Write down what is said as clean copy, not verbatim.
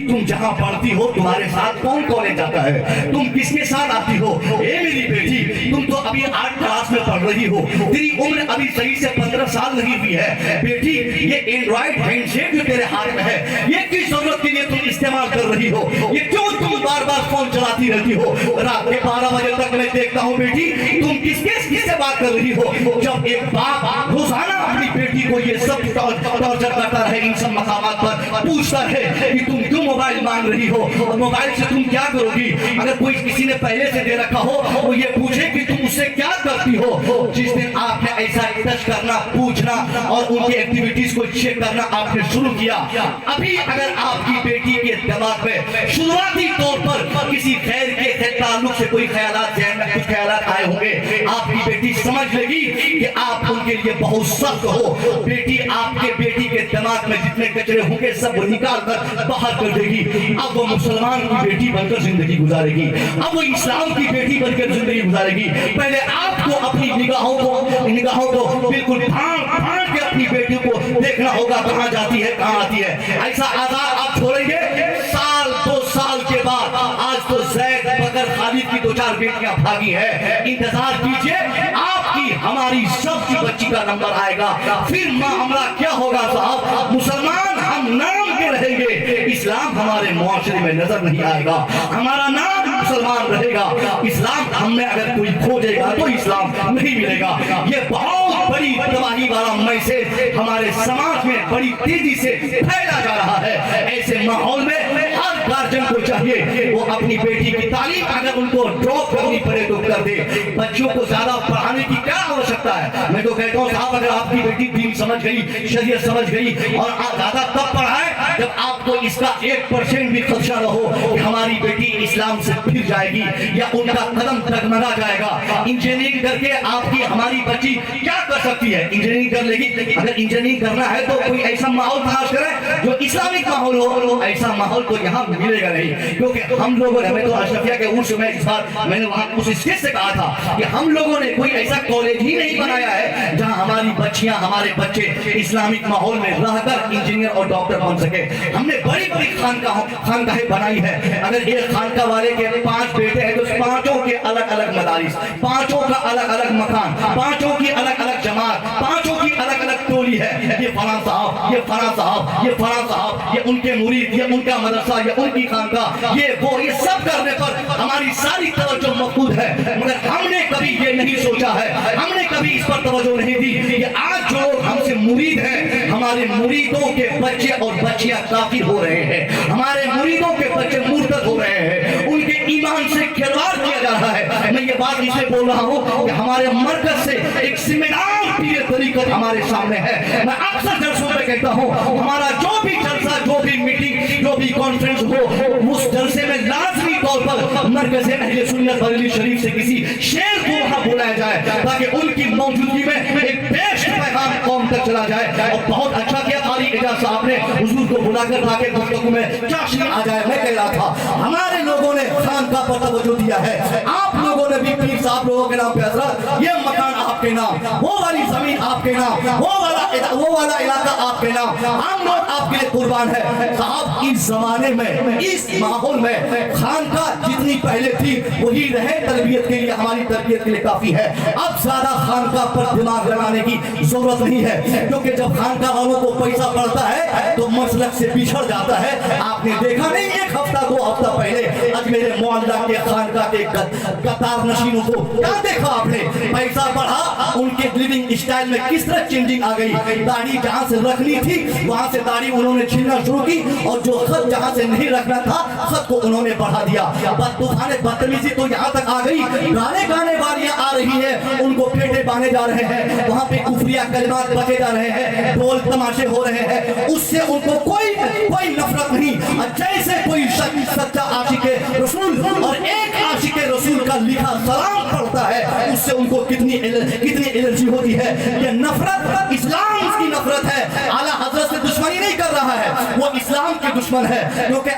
तुम जहाँ पढ़ती हो तुम्हारे साथ कौन कॉलेज जाता है, तुम किसके साथ आती हो। ए मेरी बेटी, तुम तो अभी 8 क्लास में पढ़ रही हो, तेरी उम्र अभी सही से 15 साल नहीं हुई है। बेटी, ये एंड्रॉइड हैंडसेट जो तेरे हाथ में है, ये किस जरूरत के लिए तुम इस्तेमाल कर रही हो, ये क्यों तुम बार बार फोन चलाती रहती हो। रात के 12 बजे तक मैं देखता हूँ बेटी, तुम किससे बात कर रही हो। जब एक बाप रोजाना अपनी बेटी को ये सब टॉर्चर करता रहे, इन सब मकामात पर पूछता है कि तुम क्यों मोबाइल मांग रही हो, और मोबाइल से तुम क्या करोगी। अगर कोई किसी ने पहले से दे रखा हो वो ये पूछे कि तुम उससे क्या करती हो। जिस दिन आपने ऐसा टच करना, पूछना और उनकी एक्टिविटीज को चेक करना आपने शुरू किया, अभी अगर आपकी बेटी के दिमाग में शुरुआती तौर पर किसी खैर के ताल्लुक से कोई ख्यालात कुछ ख्यालात आए होंगे, आपकी बेटी समझ लेगी कि आप उनके लिए बहुत सख्त हो। बेटी आपके बेटी के दिमाग में जितने कचरे होंगे सब वो निकाल कर बाहर कर देगी। अब वो मुसलमान की बेटी बनकर जिंदगी गुजारेगी, अब वो इस्लाम की बेटी बनकर जिंदगी गुजारेगी। पहले आपको अपनी निगाहों को बिल्कुल फाड़ के अपनी बेटी को देखना होगा कहाँ जाती है कहाँ आती है। ऐसा आजाद आप छोड़ेंगे, साल 2 साल के बाद, आज तो ज़ैद बकर खालिद की 2-4 बेटियां भागी है, इंतजार कीजिए आपकी हमारी सबकी बच्ची का नंबर आएगा, फिर मामला क्या होगा साहब। मुसलमान हम नाम के रहेंगे, इस्लाम हमारे मुआशरे में नजर नहीं आएगा, हमारा नाम मुसलमान रहेगा। इस्लाम हमें अगर कोई खोजेगा तो इस्लाम नहीं मिलेगा। ये बहुत बड़ी तबाही वाला मैसेज हमारे समाज में बड़ी तेजी से फैला जा रहा है। ऐसे माहौल में हर गार्जियन को चाहिए वो अपनी बेटी की तालीम अगर उनको ड्रॉप करनी पड़े तो कर दे। बच्चों को ज्यादा पढ़ाने की क्या आवश्यकता है। मैं तो कहता हूँ साहब, अगर आपकी बेटी दीन समझ गई, शरीयत समझ गई और ज्यादा तब पढ़ाए जब आपको इसका 1% भी खदशा न हो कि हमारी बेटी इस्लाम से फिर जाएगी या उनका कदम डगमगा जाएगा। इंजीनियरिंग करके आपकी हमारी बच्ची क्या कर सकती है, इंजीनियरिंग कर लेगी। अगर इंजीनियरिंग करना है तो कोई ऐसा माहौल तलाश करें जो इस्लामिक माहौल हो। ऐसा माहौल तो यहाँ मिलेगा नहीं, क्योंकि हम लोगों ने, मैं तो अशरफिया के उर्स में इस बार मैंने वहाँ उस स्टेज से कहा था कि हम लोगों ने कोई ऐसा कॉलेज ही नहीं बनाया है जहाँ हमारी बच्चियाँ, हमारे बच्चे इस्लामिक माहौल में रहकर इंजीनियर और डॉक्टर बन सके। हमने बड़ी बड़ी खानकाहें बनाई है। अगर एक खानका वाले के 5 बेटे हैं तो 5 के अलग अलग मदारिस, 5 का अलग अलग मकान, 5 की अलग अलग जमात, 5 की अलग अलग टोली है। ये फलां साहब, ये फलां साहब, ये फलां साहब, ये उनके मुरीद, ये उनका मदरसा, ये उनकी खानका, ये वो, ये सब करने पर हमारी सारी तवज्जो मफकूद है। मगर हमने कभी ये नहीं सोचा है, हमने कभी इस पर तवज्जो नहीं दी कि आज जो लोग हमसे मुरीद हैं, हमारे मुरीदों के बच्चे और बच्चियां काफिर हो रहे हैं, हमारे मुरीदों के बच्चे मुर्तद हो रहे हैं, उनके ईमान से खिलवाड़ किया जा रहा है। मैं ये बात इसलिए बोल रहा हूँ कि हमारे मरकज से एक जिम्मेदार पीर तरीक़त हमारे सामने है। मैं अक्सर जलसों में कहता हूँ, हमारा जो भी जलसा, जो भी मीटिंग, जो भी कॉन्फ्रेंस हो, उस जलसे में लाजमी तौर पर मरकज़ अहले सुन्नत बरेली शरीफ से किसी शेर को वहाँ बुलाया जाए ताकि उनकी मौजूदगी में एक बेस्ट पैगाम कौम तक चला जाए। और बहुत अच्छा किया काली एजाज साहब ने हुजूर को बुलाकर ताकि गुफ्तगू में चाशनी आ जाए। मैं कह रहा था हमारे लोगों ने खानका पर तवज्जो दिया है, आप लोगों ने भी पीर साहब लोगों के नाम पे हजरत, ये मकान आपके नाम, वो वाली जमीन आपके नाम, वो वाला इलाका आपके नाम, हम लोग आपके लिए कुर्बान है। साहब इस जमाने में, इस माहौल में खानका जितनी पहले थी वही रहे, तरबियत के लिए, हमारी तरबियत के लिए काफी है। अब ज्यादा खानका पर दिमाग लगाने की जरूरत नहीं है, क्योंकि जब खानका वालों को पैसा पड़ता है तो मसलक से पिछड़ जाता है। आपने देखा नहीं, 1 हफ्ता 2 हफ्ता पहले अजमेर मोहल्ला के खानका के कतार नशीनों को क्या देखा आपने, पैसा बढ़ा, उनके लिविंग स्टाइल में किस तरह चेंजिंग आ गई। दाढ़ी जहां से रखनी थी वहां से दाढ़ी उन्होंने छीलना शुरू की, और जो खत जहां से नहीं रखना था खत को उन्होंने बढ़ा दिया। बदतमीजी तो यहाँ तक आ गई, गाने वालियां आ रही है, उनको पेटे बांधे जा रहे हैं, वहां पे कुफरिया कलिमात बजे जा रहे हैं, ढोल तमाशे हो रहे हैं, उससे उनको कोई नफरत नहीं। जैसे कोई सच्चा आशिके रसूल और एक आशिके रसूल का लिखा सलाम पढ़ता है, उससे उनको कितनी एलर्जी होती है। ये नफरत इस्लाम की नफरत है, आला हजरत से दुश्मनी नहीं कर रहा है, वो इस्लाम के दुश्मन है, क्योंकि